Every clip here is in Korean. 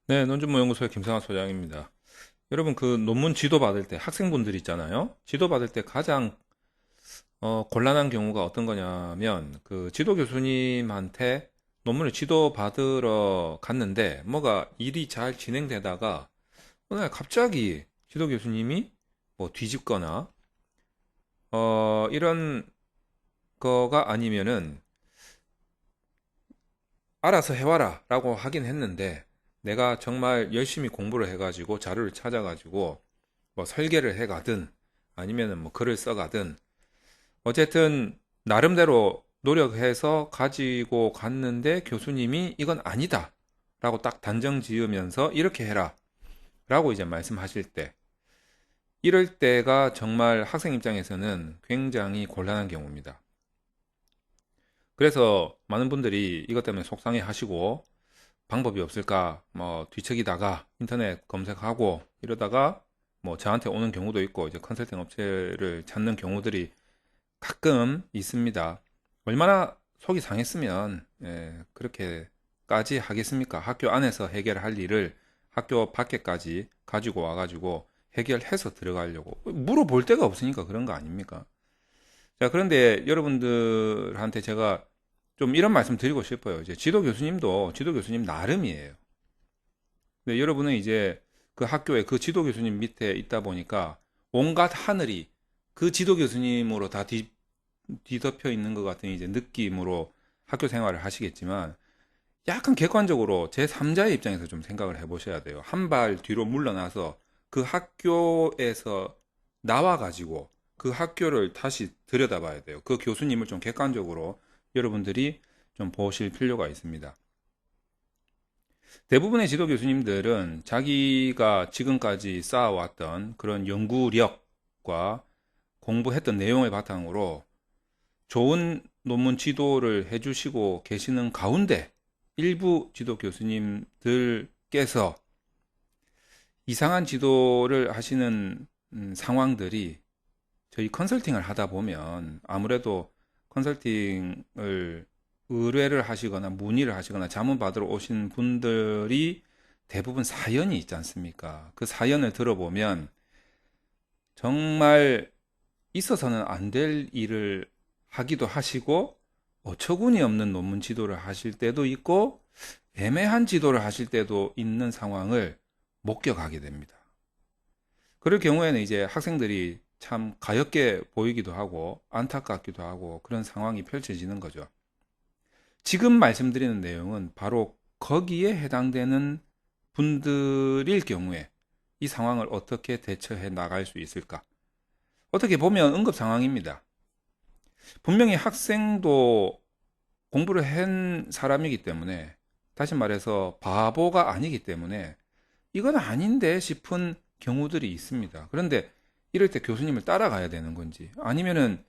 네, 논준모연구소의 김상환 소장입니다. 여러분, 그 논문 지도 받을 때 학생분들 있잖아요. 지도 받을 때 가장 곤란한 경우가 어떤 거냐면 그 지도 교수님한테 논문을 지도 받으러 갔는데 뭐가 일이 잘 진행되다가 어느 날 갑자기 지도 교수님이 뭐 뒤집거나 이런 거가 아니면은 알아서 해와라 라고 하긴 했는데 내가 정말 열심히 공부를 해가지고 자료를 찾아가지고 뭐 설계를 해가든 아니면은 뭐 글을 써가든 어쨌든 나름대로 노력해서 가지고 갔는데 교수님이 이건 아니다 라고 딱 단정 지으면서 이렇게 해라 라고 이제 말씀하실 때 이럴 때가 정말 학생 입장에서는 굉장히 곤란한 경우입니다. 그래서 많은 분들이 이것 때문에 속상해 하시고 방법이 없을까 뭐 뒤척이다가 인터넷 검색하고 이러다가 뭐 저한테 오는 경우도 있고 이제 컨설팅 업체를 찾는 경우들이 가끔 있습니다. 얼마나 속이 상했으면 그렇게까지 하겠습니까? 학교 안에서 해결할 일을 학교 밖에까지 가지고 와가지고 해결해서 들어가려고 물어볼 데가 없으니까 그런 거 아닙니까? 자, 그런데 여러분들한테 제가 좀 이런 말씀 드리고 싶어요. 이제 지도 교수님도 지도 교수님 나름이에요. 근데 여러분은 이제 그 학교에 그 지도 교수님 밑에 있다 보니까 온갖 하늘이 그 지도 교수님으로 다 뒤덮여 있는 것 같은 이제 느낌으로 학교 생활을 하시겠지만 약간 객관적으로 제3자의 입장에서 좀 생각을 해보셔야 돼요. 한 발 뒤로 물러나서 그 학교에서 나와가지고 그 학교를 다시 들여다봐야 돼요. 그 교수님을 좀 객관적으로 여러분들이 좀 보실 필요가 있습니다. 대부분의 지도 교수님들은 자기가 지금까지 쌓아왔던 그런 연구력과 공부했던 내용을 바탕으로 좋은 논문 지도를 해주시고 계시는 가운데 일부 지도 교수님들께서 이상한 지도를 하시는 상황들이 저희 컨설팅을 하다 보면 아무래도 컨설팅을 의뢰를 하시거나 문의를 하시거나 자문 받으러 오신 분들이 대부분 사연이 있지 않습니까? 그 사연을 들어보면 정말 있어서는 안 될 일을 하기도 하시고 어처구니 없는 논문 지도를 하실 때도 있고 애매한 지도를 하실 때도 있는 상황을 목격하게 됩니다. 그럴 경우에는 이제 학생들이 참 가엾게 보이기도 하고 안타깝기도 하고 그런 상황이 펼쳐지는 거죠. 지금 말씀드리는 내용은 바로 거기에 해당되는 분들일 경우에 이 상황을 어떻게 대처해 나갈 수 있을까? 어떻게 보면 응급 상황입니다. 분명히 학생도 공부를 한 사람이기 때문에 다시 말해서 바보가 아니기 때문에 이건 아닌데 싶은 경우들이 있습니다. 그런데 이럴 때 교수님을 따라가야 되는 건지 아니면은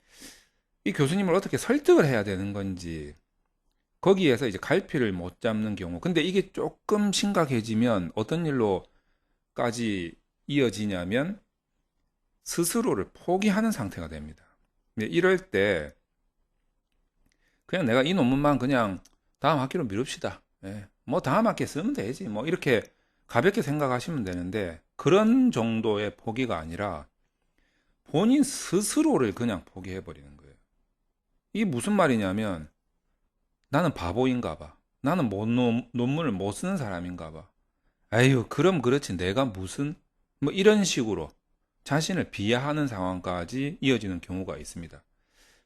이 교수님을 어떻게 설득을 해야 되는 건지 거기에서 이제 갈피를 못 잡는 경우. 근데 이게 조금 심각해지면 어떤 일로까지 이어지냐면 스스로를 포기하는 상태가 됩니다. 이럴 때 그냥 내가 이 논문만 그냥 다음 학기로 미룹시다. 뭐 다음 학기에 쓰면 되지. 뭐 이렇게 가볍게 생각하시면 되는데 그런 정도의 포기가 아니라 본인 스스로를 그냥 포기해 버리는 거예요. 이게 무슨 말이냐면 나는 바보인가 봐. 나는 논문을 못 쓰는 사람인가 봐. 아유, 그럼 그렇지. 내가 무슨 뭐 이런 식으로 자신을 비하하는 상황까지 이어지는 경우가 있습니다.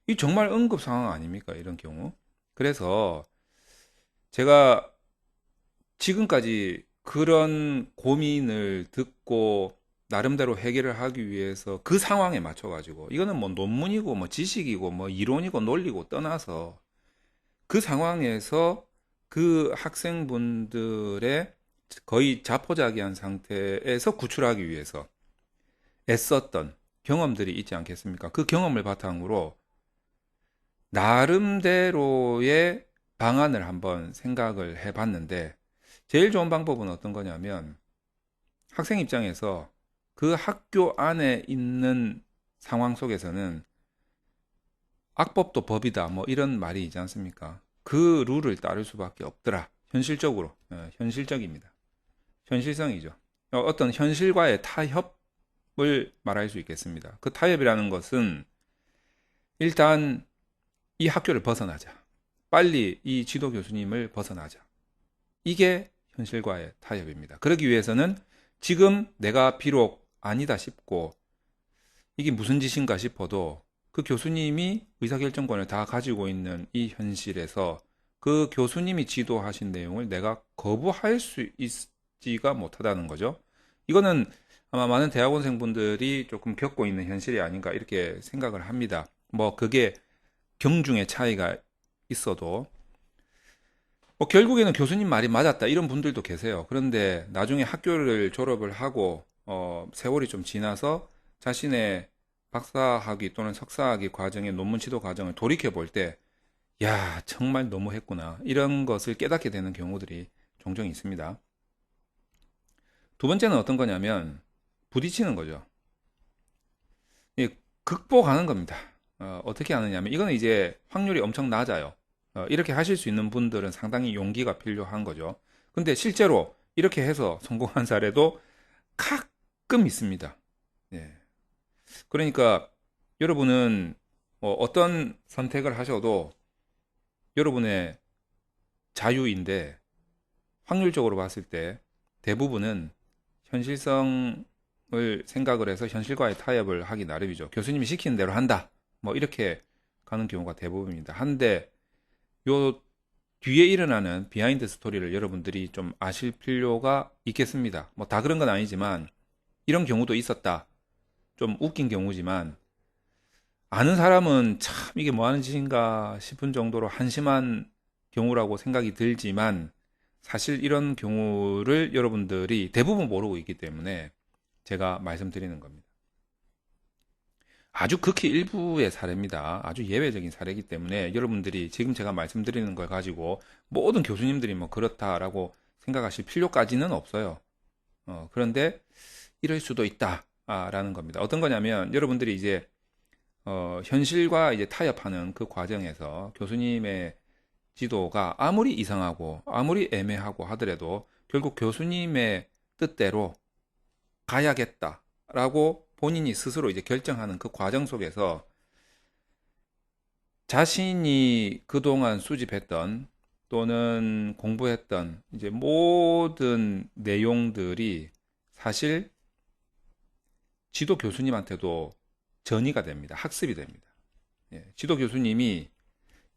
이 정말 응급 상황 아닙니까? 이런 경우. 그래서 제가 지금까지 그런 고민을 듣고 나름대로 해결을 하기 위해서 그 상황에 맞춰가지고 이거는 뭐 논문이고 뭐 지식이고 뭐 이론이고 논리고 떠나서 그 상황에서 그 학생분들의 거의 자포자기한 상태에서 구출하기 위해서 애썼던 경험들이 있지 않겠습니까? 그 경험을 바탕으로 나름대로의 방안을 한번 생각을 해봤는데 제일 좋은 방법은 어떤 거냐면 학생 입장에서 그 학교 안에 있는 상황 속에서는 악법도 법이다 뭐 이런 말이 있지 않습니까? 그 룰을 따를 수밖에 없더라. 현실적으로 현실적입니다. 현실성이죠. 어떤 현실과의 타협을 말할 수 있겠습니다. 그 타협이라는 것은 일단 이 학교를 벗어나자. 빨리 이 지도 교수님을 벗어나자. 이게 현실과의 타협입니다. 그러기 위해서는 지금 내가 비록 아니다 싶고 이게 무슨 짓인가 싶어도 그 교수님이 의사결정권을 다 가지고 있는 이 현실에서 그 교수님이 지도하신 내용을 내가 거부할 수 있지가 못하다는 거죠. 이거는 아마 많은 대학원생분들이 조금 겪고 있는 현실이 아닌가 이렇게 생각을 합니다. 뭐 그게 경중의 차이가 있어도 뭐 결국에는 교수님 말이 맞았다 이런 분들도 계세요. 그런데 나중에 학교를 졸업을 하고 세월이 좀 지나서 자신의 박사학위 또는 석사학위 과정의 논문 지도 과정을 돌이켜 볼 때, 야, 정말 너무했구나. 이런 것을 깨닫게 되는 경우들이 종종 있습니다. 두 번째는 어떤 거냐면, 부딪히는 거죠. 극복하는 겁니다. 어떻게 하느냐면, 이거는 이제 확률이 엄청 낮아요. 이렇게 하실 수 있는 분들은 상당히 용기가 필요한 거죠. 근데 실제로 이렇게 해서 성공한 사례도 가끔 있습니다. 예. 그러니까 여러분은 어떤 선택을 하셔도 여러분의 자유인데 확률적으로 봤을 때 대부분은 현실성을 생각을 해서 현실과의 타협을 하기 나름이죠. 교수님이 시키는 대로 한다. 뭐 이렇게 가는 경우가 대부분입니다. 한데 요 뒤에 일어나는 비하인드 스토리를 여러분들이 좀 아실 필요가 있겠습니다. 뭐 다 그런 건 아니지만 이런 경우도 있었다. 좀 웃긴 경우지만 아는 사람은 참 이게 뭐 하는 짓인가 싶은 정도로 한심한 경우라고 생각이 들지만 사실 이런 경우를 여러분들이 대부분 모르고 있기 때문에 제가 말씀드리는 겁니다. 아주 극히 일부의 사례입니다. 아주 예외적인 사례이기 때문에 여러분들이 지금 제가 말씀드리는 걸 가지고 모든 교수님들이 뭐 그렇다라고 생각하실 필요까지는 없어요. 그런데 이럴 수도 있다라는 겁니다. 어떤 거냐면 여러분들이 이제 현실과 이제 타협하는 그 과정에서 교수님의 지도가 아무리 이상하고 아무리 애매하고 하더라도 결국 교수님의 뜻대로 가야겠다라고 본인이 스스로 이제 결정하는 그 과정 속에서 자신이 그동안 수집했던 또는 공부했던 이제 모든 내용들이 사실 지도 교수님한테도 전이가 됩니다. 학습이 됩니다. 예, 지도 교수님이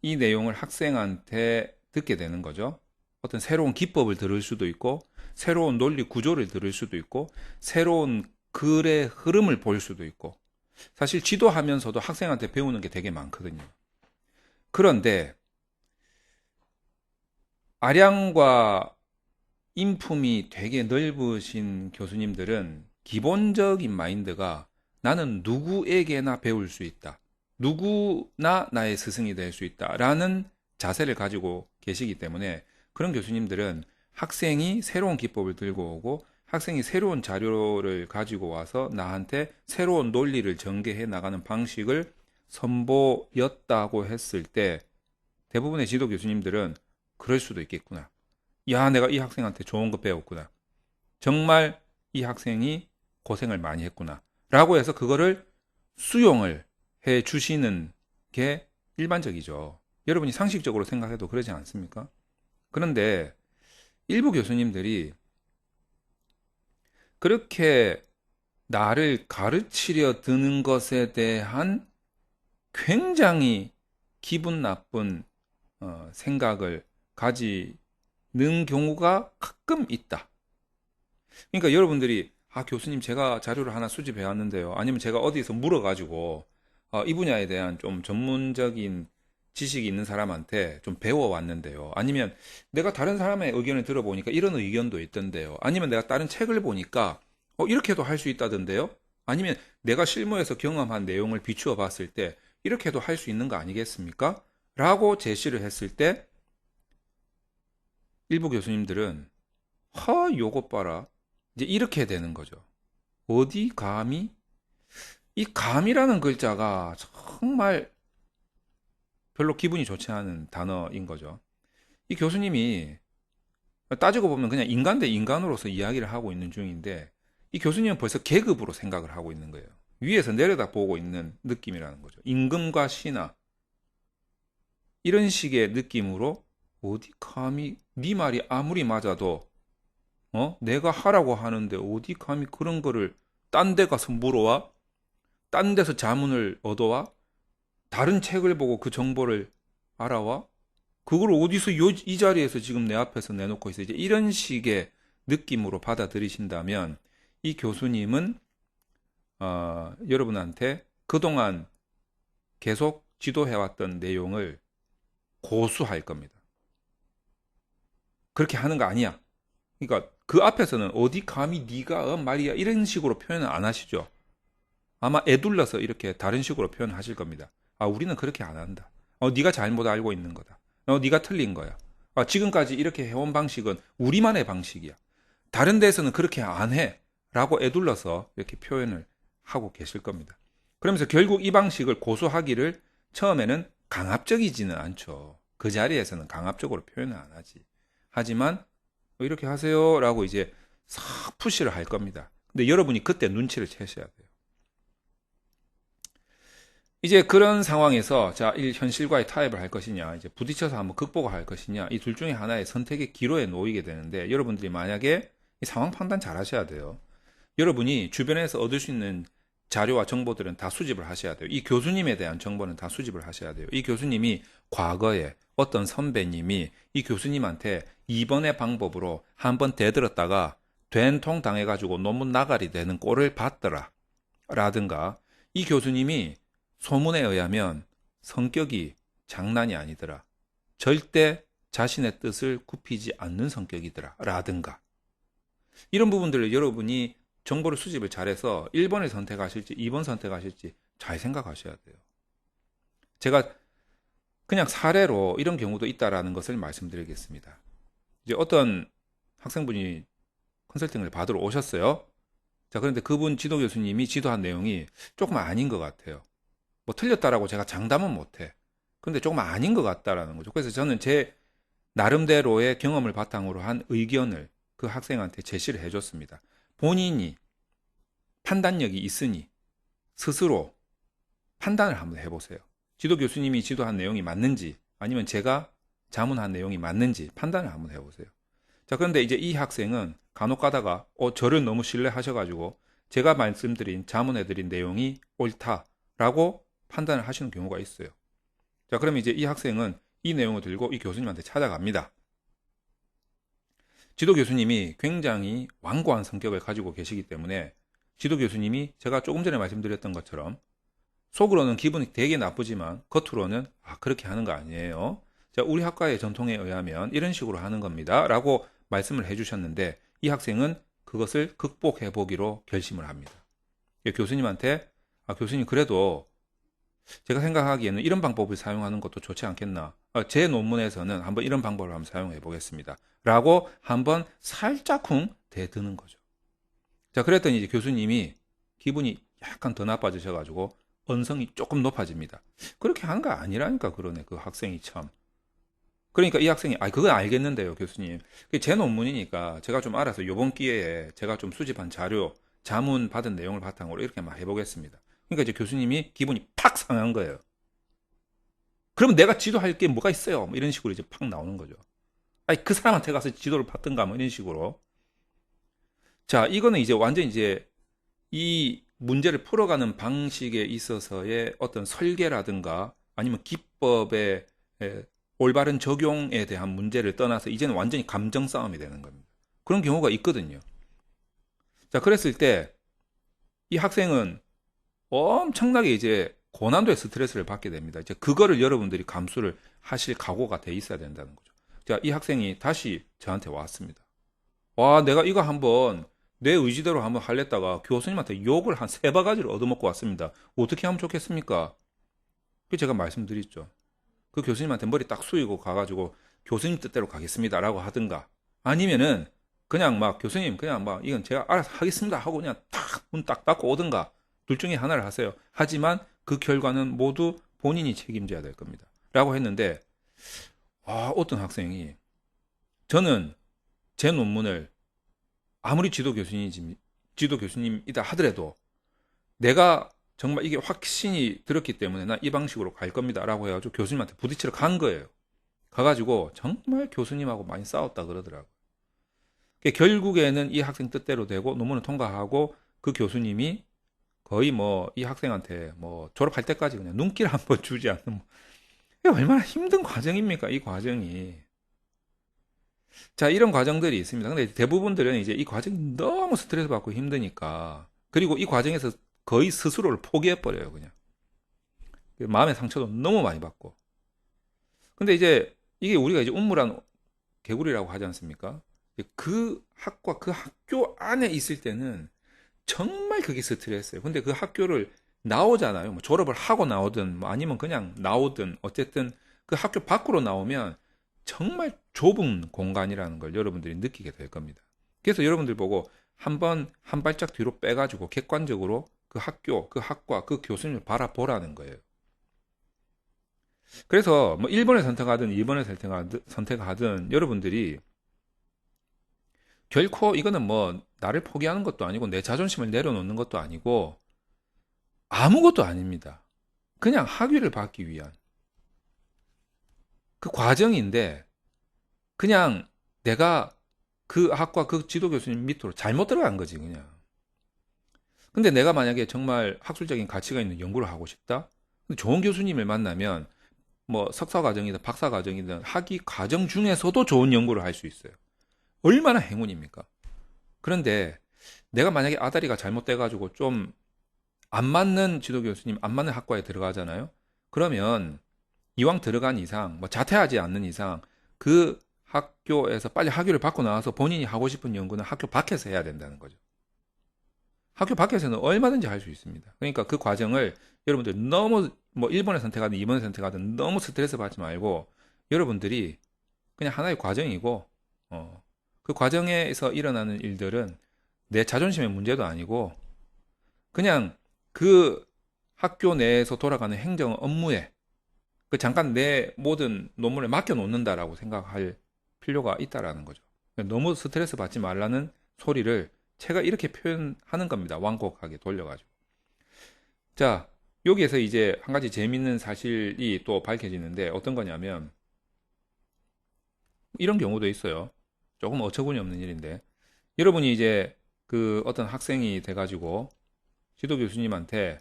이 내용을 학생한테 듣게 되는 거죠. 어떤 새로운 기법을 들을 수도 있고, 새로운 논리 구조를 들을 수도 있고, 새로운 글의 흐름을 볼 수도 있고, 사실 지도하면서도 학생한테 배우는 게 되게 많거든요. 그런데 아량과 인품이 되게 넓으신 교수님들은 기본적인 마인드가 나는 누구에게나 배울 수 있다. 누구나 나의 스승이 될 수 있다. 라는 자세를 가지고 계시기 때문에 그런 교수님들은 학생이 새로운 기법을 들고 오고 학생이 새로운 자료를 가지고 와서 나한테 새로운 논리를 전개해 나가는 방식을 선보였다고 했을 때 대부분의 지도 교수님들은 그럴 수도 있겠구나. 야, 내가 이 학생한테 좋은 거 배웠구나. 정말 이 학생이 고생을 많이 했구나. 라고 해서 그거를 수용을 해 주시는 게 일반적이죠. 여러분이 상식적으로 생각해도 그러지 않습니까? 그런데 일부 교수님들이 그렇게 나를 가르치려 드는 것에 대한 굉장히 기분 나쁜 생각을 가지는 경우가 가끔 있다. 그러니까 여러분들이 교수님 제가 자료를 하나 수집해 왔는데요. 아니면 제가 어디서 물어가지고 이 분야에 대한 좀 전문적인 지식이 있는 사람한테 좀 배워왔는데요. 아니면 내가 다른 사람의 의견을 들어보니까 이런 의견도 있던데요. 아니면 내가 다른 책을 보니까 이렇게도 할 수 있다던데요. 아니면 내가 실무에서 경험한 내용을 비추어 봤을 때 이렇게도 할 수 있는 거 아니겠습니까? 라고 제시를 했을 때 일부 교수님들은 요것 봐라. 이제 이렇게 되는 거죠. 어디 감히? 이 감이라는 글자가 정말 별로 기분이 좋지 않은 단어인 거죠. 이 교수님이 따지고 보면 그냥 인간 대 인간으로서 이야기를 하고 있는 중인데 이 교수님은 벌써 계급으로 생각을 하고 있는 거예요. 위에서 내려다 보고 있는 느낌이라는 거죠. 임금과 신하 이런 식의 느낌으로 어디 감히 네 말이 아무리 맞아도 내가 하라고 하는데 어디 감히 그런 거를 딴 데 가서 물어와? 딴 데서 자문을 얻어와? 다른 책을 보고 그 정보를 알아와? 그걸 어디서 이 자리에서 지금 내 앞에서 내놓고 있어. 이제 이런 식의 느낌으로 받아들이신다면 이 교수님은 여러분한테 그동안 계속 지도해왔던 내용을 고수할 겁니다. 그렇게 하는 거 아니야. 그러니까 그 앞에서는 어디 감히 네가 말이야 이런 식으로 표현을 안 하시죠. 아마 애둘러서 이렇게 다른 식으로 표현하실 겁니다. 우리는 그렇게 안 한다. 네가 잘못 알고 있는 거다. 네가 틀린 거야. 지금까지 이렇게 해온 방식은 우리만의 방식이야. 다른 데서는 그렇게 안 해. 라고 애둘러서 이렇게 표현을 하고 계실 겁니다. 그러면서 결국 이 방식을 고수하기를 처음에는 강압적이지는 않죠. 그 자리에서는 강압적으로 표현을 안 하지. 하지만 이렇게 하세요. 라고 이제 싹 푸시를 할 겁니다. 근데 여러분이 그때 눈치를 채셔야 돼요. 이제 그런 상황에서 자, 현실과의 타협을 할 것이냐, 이제 부딪혀서 한번 극복을 할 것이냐, 이 둘 중에 하나의 선택의 기로에 놓이게 되는데 여러분들이 만약에 이 상황 판단 잘 하셔야 돼요. 여러분이 주변에서 얻을 수 있는 자료와 정보들은 다 수집을 하셔야 돼요. 이 교수님에 대한 정보는 다 수집을 하셔야 돼요. 이 교수님이 과거에 어떤 선배님이 이 교수님한테 이번의 방법으로 한번 대들었다가 된통 당해가지고 논문 나가리 되는 꼴을 봤더라. 라든가 이 교수님이 소문에 의하면 성격이 장난이 아니더라. 절대 자신의 뜻을 굽히지 않는 성격이더라. 라든가 이런 부분들을 여러분이 정보를 수집을 잘해서 1번을 선택하실지 2번 선택하실지 잘 생각하셔야 돼요. 제가 그냥 사례로 이런 경우도 있다라는 것을 말씀드리겠습니다. 이제 어떤 학생분이 컨설팅을 받으러 오셨어요. 자, 그런데 그분 지도 교수님이 지도한 내용이 조금 아닌 것 같아요. 뭐 틀렸다라고 제가 장담은 못해. 근데 조금 아닌 것 같다라는 거죠. 그래서 저는 제 나름대로의 경험을 바탕으로 한 의견을 그 학생한테 제시를 해줬습니다. 본인이 판단력이 있으니 스스로 판단을 한번 해보세요. 지도 교수님이 지도한 내용이 맞는지 아니면 제가 자문한 내용이 맞는지 판단을 한번 해보세요. 자, 그런데 이제 이 학생은 간혹 가다가 저를 너무 신뢰하셔가지고 제가 말씀드린 자문해드린 내용이 옳다라고 판단을 하시는 경우가 있어요. 자, 그러면 이제 이 학생은 이 내용을 들고 이 교수님한테 찾아갑니다. 지도 교수님이 굉장히 완고한 성격을 가지고 계시기 때문에 지도 교수님이 제가 조금 전에 말씀드렸던 것처럼 속으로는 기분이 되게 나쁘지만 겉으로는 그렇게 하는 거 아니에요. 자, 우리 학과의 전통에 의하면 이런 식으로 하는 겁니다. 라고 말씀을 해주셨는데 이 학생은 그것을 극복해 보기로 결심을 합니다. 교수님한테 교수님 그래도 제가 생각하기에는 이런 방법을 사용하는 것도 좋지 않겠나. 제 논문에서는 한번 이런 방법을 한번 사용해 보겠습니다. 라고 한번 살짝쿵 대드는 거죠. 자, 그랬더니 이제 교수님이 기분이 약간 더 나빠지셔가지고 언성이 조금 높아집니다. 그렇게 하는 거 아니라니까 그러네, 그 학생이 참. 그러니까 이 학생이, 그건 알겠는데요, 교수님. 그게 제 논문이니까 제가 좀 알아서 이번 기회에 제가 좀 수집한 자료, 자문 받은 내용을 바탕으로 이렇게 막 해보겠습니다. 그러니까 이제 교수님이 기분이 팍 상한 거예요. 그러면 내가 지도할 게 뭐가 있어요? 뭐 이런 식으로 이제 팍 나오는 거죠. 그 사람한테 가서 지도를 받든가 뭐 이런 식으로. 자, 이거는 이제 완전 이제 이 문제를 풀어가는 방식에 있어서의 어떤 설계라든가 아니면 기법의 올바른 적용에 대한 문제를 떠나서 이제는 완전히 감정 싸움이 되는 겁니다. 그런 경우가 있거든요. 자, 그랬을 때 이 학생은 엄청나게 이제 고난도의 스트레스를 받게 됩니다. 이제 그거를 여러분들이 감수를 하실 각오가 돼 있어야 된다는 거죠. 자, 이 학생이 다시 저한테 왔습니다. 내가 이거 한번 내 의지대로 한번 하려다가 교수님한테 욕을 한 3바가지를 얻어먹고 왔습니다. 어떻게 하면 좋겠습니까? 그 제가 말씀드렸죠. 그 교수님한테 머리 딱 숙이고 가가지고 교수님 뜻대로 가겠습니다라고 하든가 아니면은 그냥 막 교수님 그냥 막 이건 제가 알아서 하겠습니다 하고 그냥 딱 문 딱 닫고 오든가 둘 중에 하나를 하세요. 하지만 그 결과는 모두 본인이 책임져야 될 겁니다. 라고 했는데 어떤 학생이 저는 제 논문을 아무리 지도 교수님이다 하더라도 내가 정말 이게 확신이 들었기 때문에 난 이 방식으로 갈 겁니다 라고 해가지고 교수님한테 부딪히러 간 거예요. 가가지고 정말 교수님하고 많이 싸웠다 그러더라고요. 결국에는 이 학생 뜻대로 되고 논문을 통과하고 그 교수님이 거의 뭐 이 학생한테 뭐 졸업할 때까지 그냥 눈길 한번 주지 않는 이게 얼마나 힘든 과정입니까? 이 과정이. 자, 이런 과정들이 있습니다. 근데 대부분들은 이제 이 과정이 너무 스트레스 받고 힘드니까 그리고 이 과정에서 거의 스스로를 포기해 버려요, 그냥. 마음의 상처도 너무 많이 받고. 근데 이제 이게 우리가 이제 운무란 개구리라고 하지 않습니까? 그 학과 그 학교 안에 있을 때는 정말 그게 스트레스예요. 근데 그 학교를 나오잖아요. 뭐 졸업을 하고 나오든 뭐 아니면 그냥 나오든 어쨌든 그 학교 밖으로 나오면 정말 좁은 공간이라는 걸 여러분들이 느끼게 될 겁니다. 그래서 여러분들 보고 한번 한 발짝 뒤로 빼가지고 객관적으로 그 학교, 그 학과, 그 교수님을 바라보라는 거예요. 그래서 뭐 1번을 선택하든 2번을 선택하든 여러분들이 결코 이거는 뭐 나를 포기하는 것도 아니고 내 자존심을 내려놓는 것도 아니고 아무것도 아닙니다. 그냥 학위를 받기 위한 그 과정인데 그냥 내가 그 학과 그 지도 교수님 밑으로 잘못 들어간 거지 그냥. 근데 내가 만약에 정말 학술적인 가치가 있는 연구를 하고 싶다? 근데 좋은 교수님을 만나면 뭐 석사 과정이든 박사 과정이든 학위 과정 중에서도 좋은 연구를 할 수 있어요. 얼마나 행운입니까? 그런데 내가 만약에 아다리가 잘못돼가지고 좀 안 맞는 지도 교수님, 안 맞는 학과에 들어가잖아요. 그러면 이왕 들어간 이상, 뭐 자퇴하지 않는 이상 그 학교에서 빨리 학위를 받고 나와서 본인이 하고 싶은 연구는 학교 밖에서 해야 된다는 거죠. 학교 밖에서는 얼마든지 할 수 있습니다. 그러니까 그 과정을 여러분들 너무 뭐 1번을 선택하든 2번을 선택하든 너무 스트레스 받지 말고 여러분들이 그냥 하나의 과정이고 그 과정에서 일어나는 일들은 내 자존심의 문제도 아니고 그냥 그 학교 내에서 돌아가는 행정 업무에 그 잠깐 내 모든 논문을 맡겨 놓는다라고 생각할 필요가 있다라는 거죠. 너무 스트레스 받지 말라는 소리를 제가 이렇게 표현하는 겁니다. 완곡하게 돌려가지고. 자, 여기에서 이제 한 가지 재밌는 사실이 또 밝혀지는데 어떤 거냐면 이런 경우도 있어요. 조금 어처구니 없는 일인데 여러분이 이제 그 어떤 학생이 돼가지고 지도 교수님한테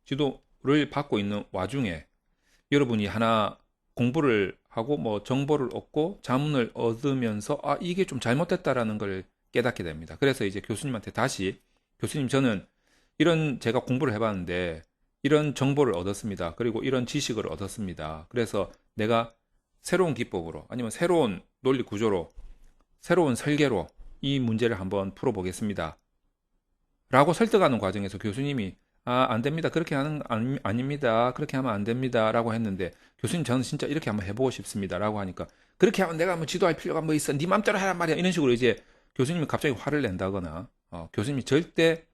지도를 받고 있는 와중에 여러분이 하나 공부를 하고 뭐 정보를 얻고 자문을 얻으면서 아 이게 좀 잘못됐다라는 걸 깨닫게 됩니다. 그래서 이제 교수님한테 다시 교수님 저는 이런 제가 공부를 해봤는데 이런 정보를 얻었습니다. 그리고 이런 지식을 얻었습니다. 그래서 내가 새로운 기법으로 아니면 새로운 논리 구조로 새로운 설계로 이 문제를 한번 풀어보겠습니다. 라고 설득하는 과정에서 교수님이 안 됩니다. 그렇게 하는 아닙니다. 그렇게 하면 안 됩니다. 라고 했는데 교수님 저는 진짜 이렇게 한번 해보고 싶습니다. 라고 하니까 그렇게 하면 내가 뭐 지도할 필요가 뭐 있어. 네 맘대로 하란 말이야. 이런 식으로 이제 교수님이 갑자기 화를 낸다거나 교수님이 절대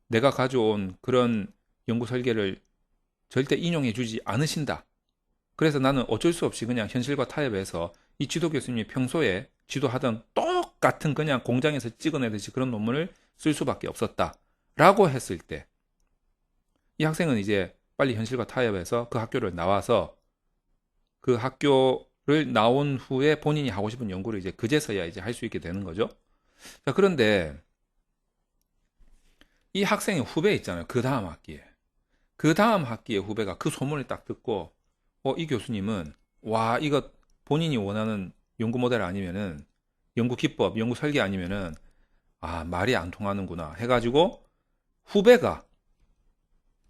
내가 가져온 그런 연구 설계를 절대 인용해 주지 않으신다. 그래서 나는 어쩔 수 없이 그냥 현실과 타협해서 이 지도 교수님이 평소에 지도하던 똑같은 그냥 공장에서 찍어내듯이 그런 논문을 쓸 수밖에 없었다. 라고 했을 때 이 학생은 이제 빨리 현실과 타협해서 그 학교를 나와서 그 학교를 나온 후에 본인이 하고 싶은 연구를 이제 그제서야 이제 할 수 있게 되는 거죠. 자, 그런데 이 학생의 후배 있잖아요. 그 다음 학기에. 그 다음 학기에 후배가 그 소문을 딱 듣고 이 교수님은 와 이거 본인이 원하는 연구 모델 아니면은 연구 기법, 연구 설계 아니면은 말이 안 통하는구나 해가지고 후배가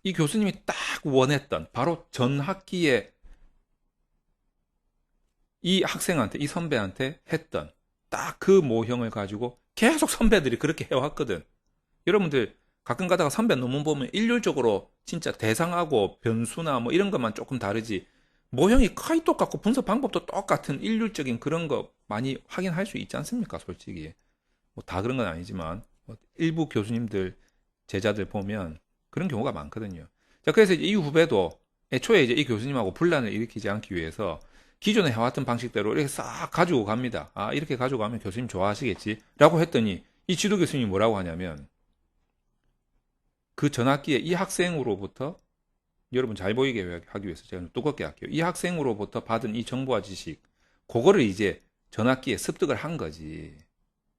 이 교수님이 딱 원했던 바로 전 학기에 이 학생한테 이 선배한테 했던 딱 그 모형을 가지고 계속 선배들이 그렇게 해왔거든. 여러분들 가끔 가다가 선배 논문 보면 일률적으로 진짜 대상하고 변수나 뭐 이런 것만 조금 다르지 모형이 거의 똑같고 분석 방법도 똑같은 일률적인 그런 거 많이 확인할 수 있지 않습니까? 솔직히 뭐 다 그런 건 아니지만 일부 교수님들 제자들 보면 그런 경우가 많거든요. 자, 그래서 이 후배도 애초에 이제 이 교수님하고 분란을 일으키지 않기 위해서 기존에 해왔던 방식대로 이렇게 싹 가지고 갑니다. 아, 이렇게 가지고 가면 교수님 좋아하시겠지. 라고 했더니 이 지도 교수님이 뭐라고 하냐면 그 전학기에 이 학생으로부터 여러분 잘 보이게 하기 위해서 제가 좀 두껍게 할게요. 이 학생으로부터 받은 이 정보와 지식, 그거를 이제 전학기에 습득을 한 거지.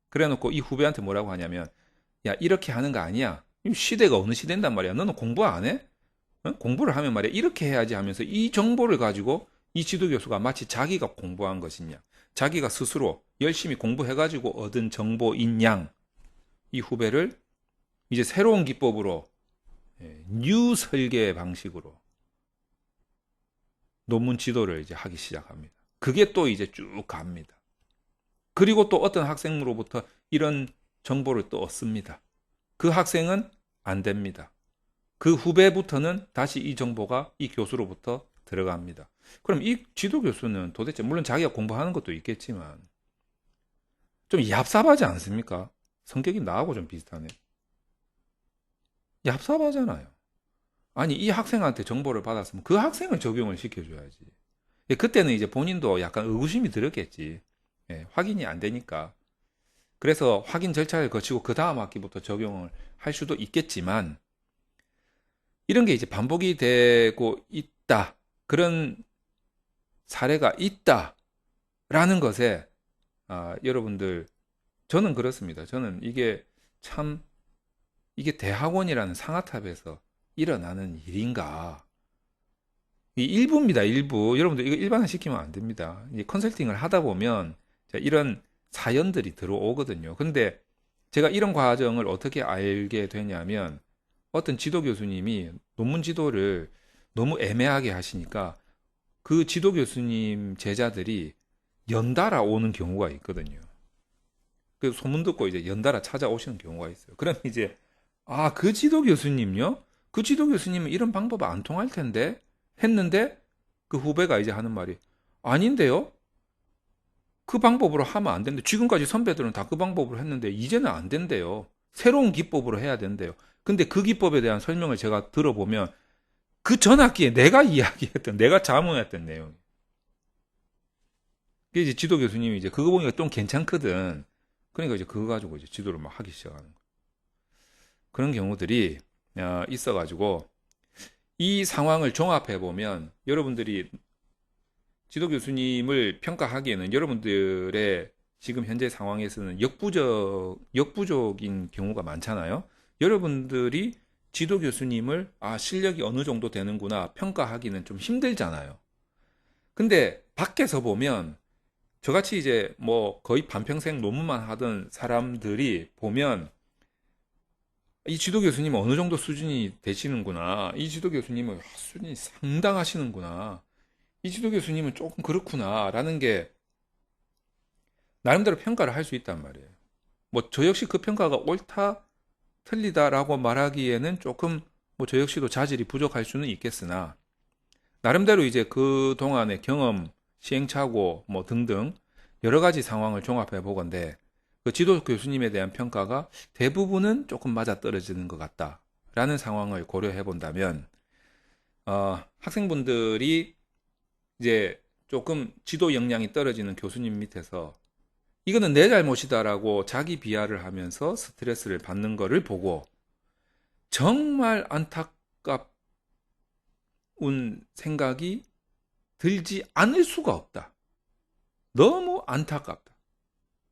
그래 놓고 이 후배한테 뭐라고 하냐면, 야, 이렇게 하는 거 아니야. 시대가 어느 시대인단 말이야. 너는 공부 안 해? 어? 공부를 하면 말이야. 이렇게 해야지 하면서 이 정보를 가지고 이 지도교수가 마치 자기가 공부한 것이냐. 자기가 스스로 열심히 공부해가지고 얻은 정보인 양, 이 후배를 이제 새로운 기법으로 뉴 설계 방식으로 논문 지도를 이제 하기 시작합니다. 그게 또 이제 쭉 갑니다. 그리고 또 어떤 학생으로부터 이런 정보를 또 얻습니다. 그 학생은 안 됩니다. 그 후배부터는 다시 이 정보가 이 교수로부터 들어갑니다. 그럼 이 지도 교수는 도대체 물론 자기가 공부하는 것도 있겠지만 좀 얍삽하지 않습니까? 성격이 나하고 좀 비슷하네. 얍삽하잖아요. 아니 이 학생한테 정보를 받았으면 그 학생을 적용을 시켜줘야지. 그때는 이제 본인도 약간 의구심이 들었겠지. 확인이 안 되니까. 그래서 확인 절차를 거치고 그 다음 학기부터 적용을 할 수도 있겠지만 이런 게 이제 반복이 되고 있다. 그런 사례가 있다라는 것에 여러분들 저는 그렇습니다. 저는 이게 참 이게 대학원이라는 상아탑에서 일어나는 일인가? 이 일부입니다. 일부. 여러분들 이거 일반화 시키면 안 됩니다. 이제 컨설팅을 하다 보면 이런 사연들이 들어오거든요. 근데 제가 이런 과정을 어떻게 알게 되냐면 어떤 지도 교수님이 논문 지도를 너무 애매하게 하시니까 그 지도 교수님 제자들이 연달아 오는 경우가 있거든요. 그 소문 듣고 이제 연달아 찾아오시는 경우가 있어요. 그럼 이제 그 지도 교수님요? 그 지도 교수님은 이런 방법 안 통할 텐데 했는데 그 후배가 이제 하는 말이 아닌데요? 그 방법으로 하면 안 된대. 지금까지 선배들은 다 그 방법으로 했는데 이제는 안 된대요. 새로운 기법으로 해야 된대요. 근데 그 기법에 대한 설명을 제가 들어보면 그 전 학기에 내가 이야기했던, 내가 자문했던 내용. 그 이제 지도 교수님이 이제 그거 보니까 좀 괜찮거든. 그러니까 이제 그거 가지고 이제 지도를 막 하기 시작하는 거예요. 그런 경우들이 있어가지고 이 상황을 종합해 보면 여러분들이 지도 교수님을 평가하기에는 여러분들의 지금 현재 상황에서는 역부족인 경우가 많잖아요. 여러분들이 지도 교수님을 실력이 어느 정도 되는구나 평가하기는 좀 힘들잖아요. 근데 밖에서 보면 저같이 이제 뭐 거의 반평생 논문만 하던 사람들이 보면 이 지도 교수님은 어느 정도 수준이 되시는구나. 이 지도 교수님은 수준이 상당하시는구나. 이 지도 교수님은 조금 그렇구나. 라는 게 나름대로 평가를 할 수 있단 말이에요. 뭐 저 역시 그 평가가 옳다, 틀리다라고 말하기에는 조금 뭐 저 역시도 자질이 부족할 수는 있겠으나 나름대로 이제 그 동안의 경험, 시행착오 뭐 등등 여러 가지 상황을 종합해 보건데 그 지도 교수님에 대한 평가가 대부분은 조금 맞아떨어지는 것 같다라는 상황을 고려해 본다면 학생분들이 이제 조금 지도 역량이 떨어지는 교수님 밑에서 이거는 내 잘못이다라고 자기 비하를 하면서 스트레스를 받는 거를 보고 정말 안타까운 생각이 들지 않을 수가 없다. 너무 안타깝다.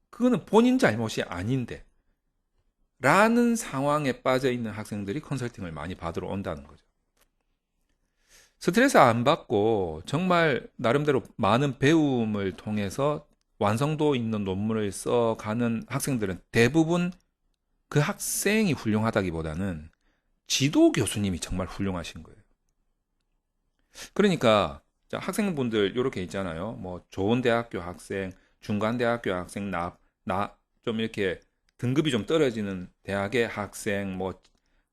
그거는 본인 잘못이 아닌데 라는 상황에 빠져 있는 학생들이 컨설팅을 많이 받으러 온다는 거죠. 스트레스 안 받고 정말 나름대로 많은 배움을 통해서 완성도 있는 논문을 써가는 학생들은 대부분 그 학생이 훌륭하다기보다는 지도 교수님이 정말 훌륭하신 거예요. 그러니까 학생분들 이렇게 있잖아요. 뭐 좋은 대학교 학생, 중간 대학교 학생, 좀 이렇게 등급이 좀 떨어지는 대학의 학생, 뭐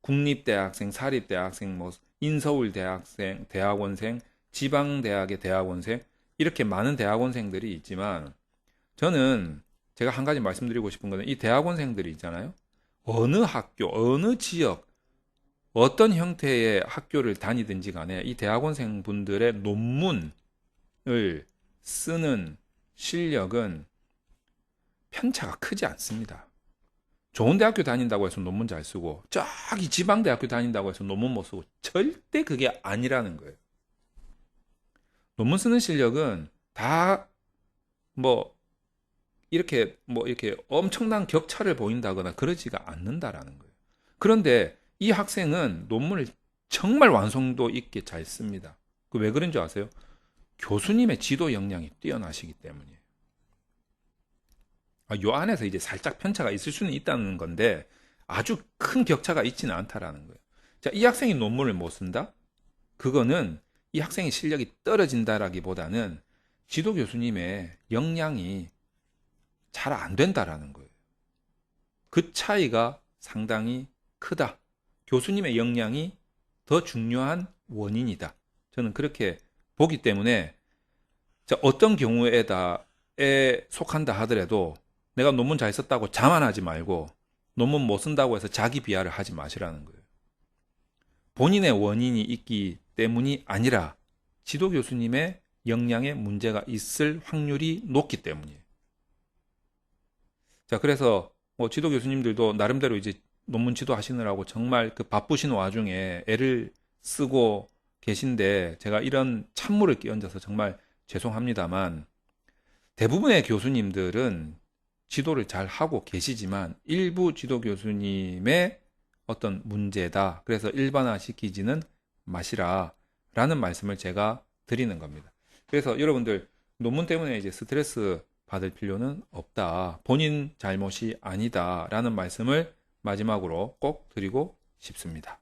국립대학생, 사립대학생, 뭐 인서울 대학생, 대학원생, 지방대학의 대학원생 이렇게 많은 대학원생들이 있지만 저는 제가 한 가지 말씀드리고 싶은 거는 이 대학원생들이 있잖아요. 어느 학교, 어느 지역, 어떤 형태의 학교를 다니든지 간에 이 대학원생 분들의 논문을 쓰는 실력은 편차가 크지 않습니다. 좋은 대학교 다닌다고 해서 논문 잘 쓰고 저기 지방대학교 다닌다고 해서 논문 못 쓰고 절대 그게 아니라는 거예요. 논문 쓰는 실력은 다 이렇게 엄청난 격차를 보인다거나 그러지가 않는다라는 거예요. 그런데 이 학생은 논문을 정말 완성도 있게 잘 씁니다. 그 왜 그런 줄 아세요? 교수님의 지도 역량이 뛰어나시기 때문이에요. 요 안에서 이제 살짝 편차가 있을 수는 있다는 건데 아주 큰 격차가 있지는 않다라는 거예요. 자, 이 학생이 논문을 못 쓴다? 그거는 이 학생의 실력이 떨어진다라기보다는 지도 교수님의 역량이 잘 안 된다라는 거예요. 그 차이가 상당히 크다. 교수님의 역량이 더 중요한 원인이다. 저는 그렇게 보기 때문에 어떤 경우에 속한다 하더라도 내가 논문 잘 썼다고 자만하지 말고 논문 못 쓴다고 해서 자기 비하를 하지 마시라는 거예요. 본인의 원인이 있기 때문이 아니라 지도 교수님의 역량에 문제가 있을 확률이 높기 때문이에요. 자, 그래서 지도 교수님들도 나름대로 이제 논문 지도하시느라고 정말 그 바쁘신 와중에 애를 쓰고 계신데 제가 이런 찬물을 끼얹어서 정말 죄송합니다만 대부분의 교수님들은 지도를 잘 하고 계시지만 일부 지도 교수님의 어떤 문제다. 그래서 일반화시키지는 마시라 라는 말씀을 제가 드리는 겁니다. 그래서 여러분들 논문 때문에 이제 스트레스 받을 필요는 없다. 본인 잘못이 아니다 라는 말씀을 마지막으로 꼭 드리고 싶습니다.